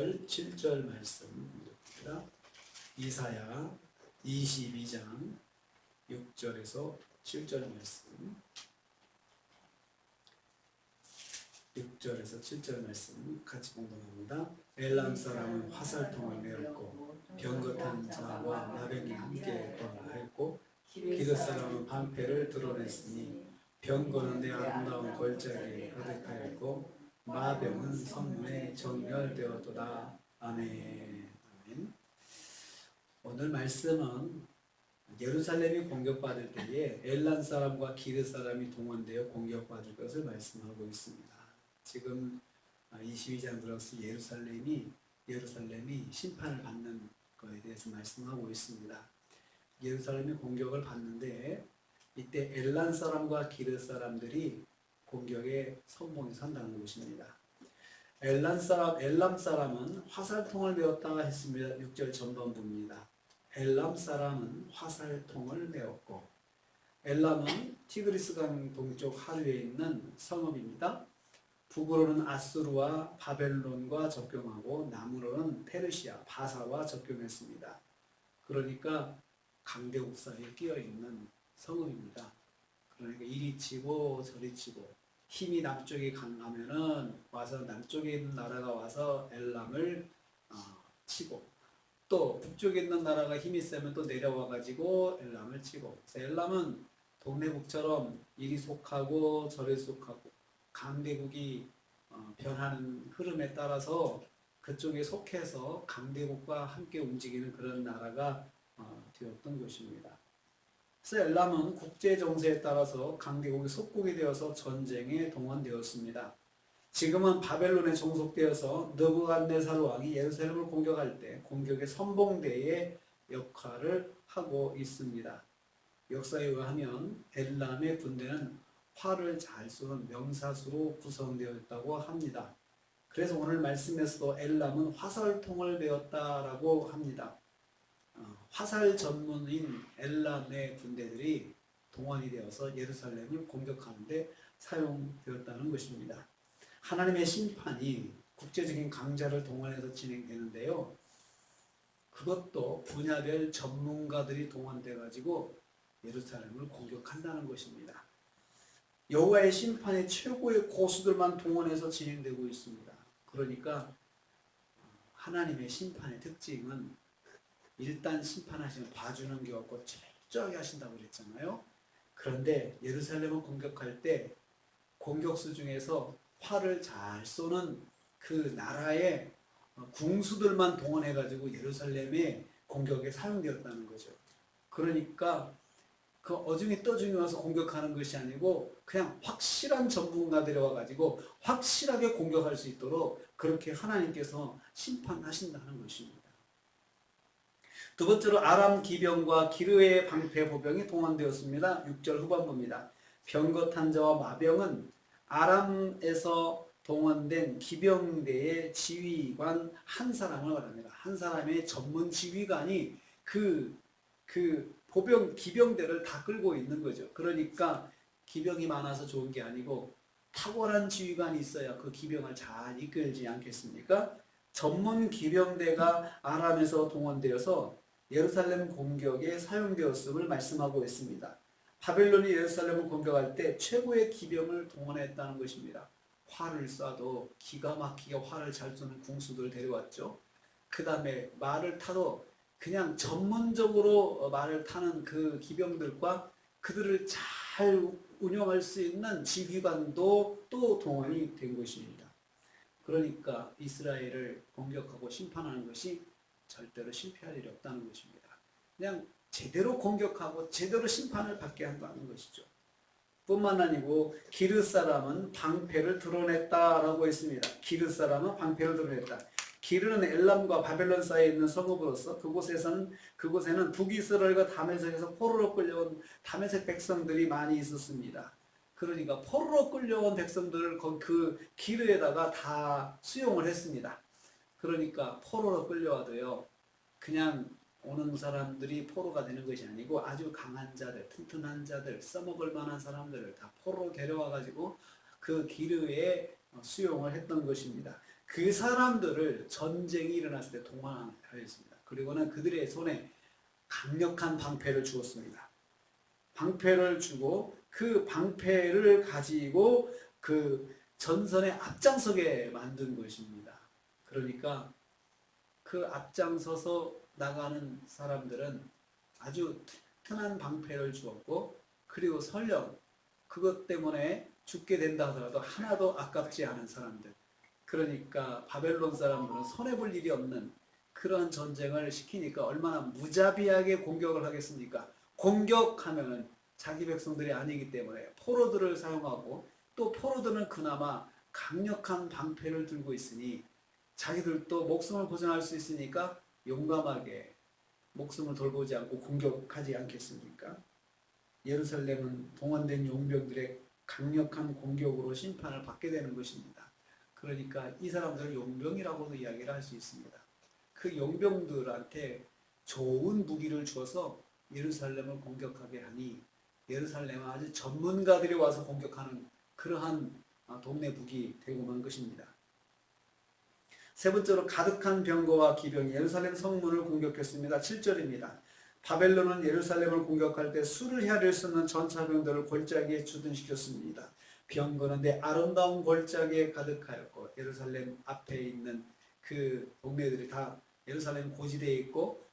6절, 7절 말씀입니다. 이사야 22장 6절에서 7절 말씀. 6절에서 7절 말씀 같이 공독합니다. 엘람 사람은 화살통을 메었고 병거탄 자와 나병이 함께 거하였고 기르 사람은 방패를 드러냈으니 병거는 내 아름다운 걸작에 가득하였고 마병은 성문에 정렬되었도다. 아멘. 아멘. 오늘 말씀은 예루살렘이 공격받을 때에 엘란 사람과 기르 사람이 동원되어 공격받을 것을 말씀하고 있습니다. 지금 22장 들어서 예루살렘이 심판을 받는 것에 대해서 말씀하고 있습니다. 예루살렘이 공격을 받는데 이때 엘란 사람과 기르 사람들이 공격에 선봉에 선다는 것입니다. 엘람 사람은 화살통을 메었다 했습니다. 6절 전반부입니다. 엘람 사람은 화살통을 메었고, 엘람은 티그리스강 동쪽 하류에 있는 성읍입니다. 북으로는 아수르와 바벨론과 접경하고 남으로는 페르시아, 바사와 접경했습니다. 그러니까 강대국 사이에 끼어있는 성읍입니다. 그러니까 이리 치고 저리 치고 힘이 남쪽에 강하면은 와서 남쪽에 있는 나라가 와서 엘람을 치고, 또 북쪽에 있는 나라가 힘이 세면 또 내려와 가지고 엘람을 치고, 그래서 엘람은 동네국처럼 이리 속하고 저리 속하고 강대국이 변하는 흐름에 따라서 그쪽에 속해서 강대국과 함께 움직이는 그런 나라가 되었던 것입니다. 그래서 엘람은 국제 정세에 따라서 강대국이 속국이 되어서 전쟁에 동원되었습니다. 지금은 바벨론에 종속되어서 느부갓네살 왕이 예루살렘을 공격할 때 공격의 선봉대의 역할을 하고 있습니다. 역사에 의하면 엘람의 군대는 활을 잘 쏘는 명사수로 구성되어 있다고 합니다. 그래서 오늘 말씀에서도 엘람은 화살통을 메었다라고 합니다. 화살 전문인 엘람의 군대들이 동원이 되어서 예루살렘을 공격하는데 사용되었다는 것입니다. 하나님의 심판이 국제적인 강자를 동원해서 진행되는데요. 그것도 분야별 전문가들이 동원돼 가지고 예루살렘을 공격한다는 것입니다. 여호와의 심판의 최고의 고수들만 동원해서 진행되고 있습니다. 그러니까 하나님의 심판의 특징은 일단 심판하시면 봐주는 게 없고 철저하게 하신다고 그랬잖아요. 그런데 예루살렘을 공격할 때 공격수 중에서 활을 잘 쏘는 그 나라의 궁수들만 동원해가지고 예루살렘의 공격에 사용되었다는 거죠. 그러니까 그 어중이 떠중이 와서 공격하는 것이 아니고 그냥 확실한 전문가들이 와가지고 확실하게 공격할 수 있도록 그렇게 하나님께서 심판하신다는 것입니다. 두 번째로 아람 기병과 기르의 방패 보병이 동원되었습니다. 6절 후반부입니다. 병거탄 자와 마병은 아람에서 동원된 기병대의 지휘관 한 사람을 말합니다. 한 사람의 전문 지휘관이 그 기병대를 다 끌고 있는 거죠. 그러니까 기병이 많아서 좋은 게 아니고 탁월한 지휘관이 있어야 그 기병을 잘 이끌지 않겠습니까? 전문 기병대가 아람에서 동원되어서 예루살렘 공격에 사용되었음을 말씀하고 있습니다. 바벨론이 예루살렘을 공격할 때 최고의 기병을 동원했다는 것입니다. 활을 쏴도 기가 막히게 활을 잘 쏘는 궁수들을 데려왔죠. 그 다음에 말을 타도 그냥 전문적으로 말을 타는 그 기병들과 그들을 잘 운영할 수 있는 지휘관도 또 동원이 된 것입니다. 그러니까 이스라엘을 공격하고 심판하는 것이 절대로 실패할 일이 없다는 것입니다. 그냥 제대로 공격하고 제대로 심판을 받게 한다는 것이죠. 뿐만 아니고 기르 사람은 방패를 드러냈다라고 했습니다. 기르 사람은 방패를 드러냈다. 기르는 엘람과 바벨론 사이에 있는 성읍으로서 그곳에는 북이스라엘과 다메섹에서 포로로 끌려온 다메섹 백성들이 많이 있었습니다. 그러니까 포로로 끌려온 백성들을 그 기르에다가 다 수용을 했습니다. 그러니까 포로로 끌려와도요, 그냥 오는 사람들이 포로가 되는 것이 아니고 아주 강한 자들, 튼튼한 자들, 써먹을 만한 사람들을 다 포로로 데려와 가지고 그 기르에 수용을 했던 것입니다. 그 사람들을 전쟁이 일어났을 때 동원하였습니다. 그리고는 그들의 손에 강력한 방패를 주었습니다. 방패를 주고 그 방패를 가지고 그 전선에 앞장서게 만든 것입니다. 그러니까 그 앞장서서 나가는 사람들은 아주 튼튼한 방패를 주었고, 그리고 설령 그것 때문에 죽게 된다 하더라도 하나도 아깝지 않은 사람들. 그러니까 바벨론 사람들은 손해볼 일이 없는 그런 전쟁을 시키니까 얼마나 무자비하게 공격을 하겠습니까? 공격하면은 자기 백성들이 아니기 때문에 포로들을 사용하고, 또 포로들은 그나마 강력한 방패를 들고 있으니 자기들도 목숨을 보존할 수 있으니까 용감하게 목숨을 돌보지 않고 공격하지 않겠습니까? 예루살렘은 동원된 용병들의 강력한 공격으로 심판을 받게 되는 것입니다. 그러니까 이 사람들을 용병이라고도 이야기를 할 수 있습니다. 그 용병들한테 좋은 무기를 주어서 예루살렘을 공격하게 하니 예루살렘은 아주 전문가들이 와서 공격하는 그러한 동네 북이 되고 만 것입니다. 세 번째로 가득한 병거와 기병이 예루살렘 성문을 공격했습니다. 7절입니다. 바벨론은 예루살렘을 공격할 때 수를 헤아릴 수 없는 전차병들을 골짜기에 주둔시켰습니다. 병거는 내 아름다운 골짜기에 가득하였고, 예루살렘 앞에 있는 그 동네들이 다 예루살렘 고지대에 있고,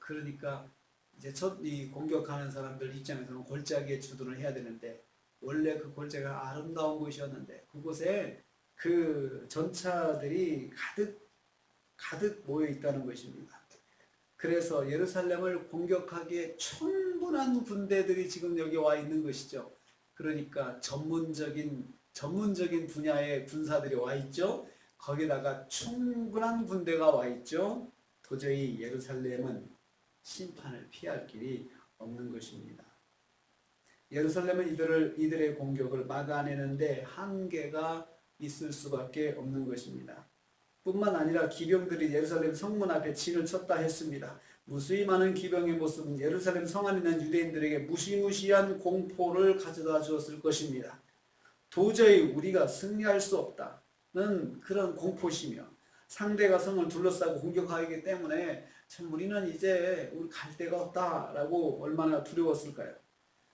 그러니까 이제 이 공격하는 사람들 입장에서는 골짜기에 주둔을 해야 되는데, 원래 그 골짜기가 아름다운 곳이었는데 그곳에 그 전차들이 가득 모여 있다는 것입니다. 그래서 예루살렘을 공격하기에 충분한 군대들이 지금 여기 와 있는 것이죠. 그러니까 전문적인 분야의 군사들이 와 있죠. 거기다가 충분한 군대가 와 있죠. 도저히 예루살렘은 심판을 피할 길이 없는 것입니다. 예루살렘은 이들의 공격을 막아내는데 한계가 있을 수밖에 없는 것입니다. 뿐만 아니라 기병들이 예루살렘 성문 앞에 진을 쳤다 했습니다. 무수히 많은 기병의 모습은 예루살렘 성 안에 있는 유대인들에게 무시무시한 공포를 가져다 주었을 것입니다. 도저히 우리가 승리할 수 없다는 그런 공포시며, 상대가 성을 둘러싸고 공격하기 때문에 참 우리는 이제 우리 갈 데가 없다라고 얼마나 두려웠을까요?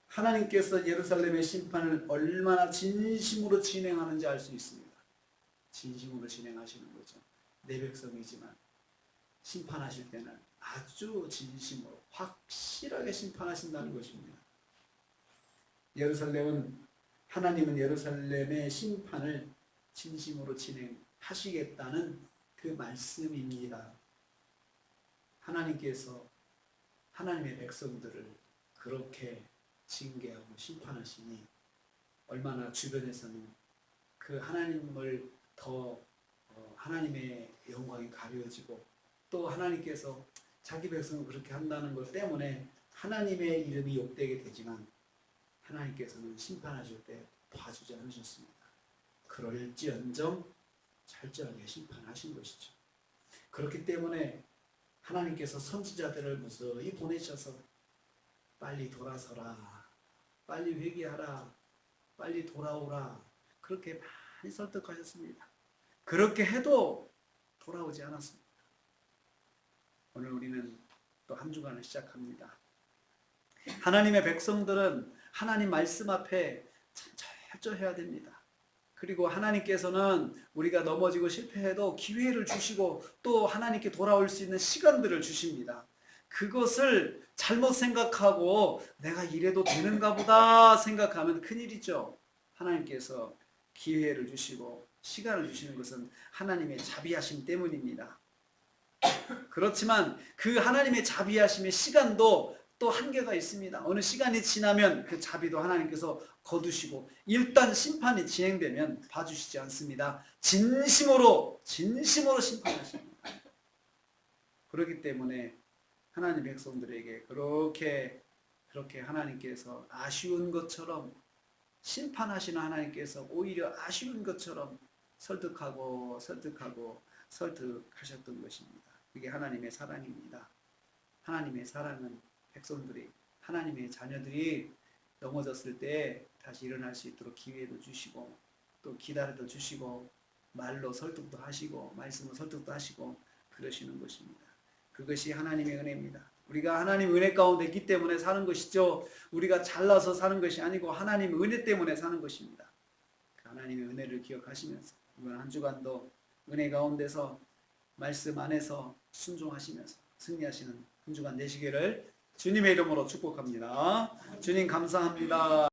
하나님께서 예루살렘의 심판을 얼마나 진심으로 진행하는지 알 수 있습니다. 진심으로 진행하시는 거죠. 내 백성이지만 심판하실 때는 아주 진심으로 확실하게 심판하신다는 것입니다. 하나님은 예루살렘의 심판을 진심으로 진행하시겠다는 그 말씀입니다. 하나님께서 하나님의 백성들을 그렇게 징계하고 심판하시니 얼마나 주변에서는 그 하나님을 더 하나님의 영광이 가려지고, 또 하나님께서 자기 백성을 그렇게 한다는 것 때문에 하나님의 이름이 욕되게 되지만 하나님께서는 심판하실 때 봐주지 않으셨습니다. 그럴지언정 철저하게 심판하신 것이죠. 그렇기 때문에 하나님께서 선지자들을 무수히 보내셔서 빨리 돌아서라, 빨리 회개하라, 빨리 돌아오라, 그렇게 많이 설득하셨습니다. 그렇게 해도 돌아오지 않았습니다. 오늘 우리는 또 한 주간을 시작합니다. 하나님의 백성들은 하나님 말씀 앞에 참 철저해야 됩니다. 그리고 하나님께서는 우리가 넘어지고 실패해도 기회를 주시고 또 하나님께 돌아올 수 있는 시간들을 주십니다. 그것을 잘못 생각하고 내가 이래도 되는가 보다 생각하면 큰일이죠. 하나님께서 기회를 주시고 시간을 주시는 것은 하나님의 자비하심 때문입니다. 그렇지만 그 하나님의 자비하심의 시간도 또 한계가 있습니다. 어느 시간이 지나면 그 자비도 하나님께서 거두시고, 일단 심판이 진행되면 봐주시지 않습니다. 진심으로 심판하십니다. 그렇기 때문에 하나님 백성들에게 그렇게 하나님께서 아쉬운 것처럼, 심판하시는 하나님께서 오히려 아쉬운 것처럼 설득하셨던 것입니다. 그게 하나님의 사랑입니다. 하나님의 사랑은 백성들이, 하나님의 자녀들이 넘어졌을 때 다시 일어날 수 있도록 기회도 주시고, 또 기다려도 주시고, 말로 설득도 하시고 말씀으로 설득도 하시고 그러시는 것입니다. 그것이 하나님의 은혜입니다. 우리가 하나님 은혜 가운데 있기 때문에 사는 것이죠. 우리가 잘나서 사는 것이 아니고 하나님 은혜 때문에 사는 것입니다. 하나님의 은혜를 기억하시면서 이번 한 주간도 은혜 가운데서 말씀 안에서 순종하시면서 승리하시는 한 주간 되시기를 주님의 이름으로 축복합니다. 주님 감사합니다.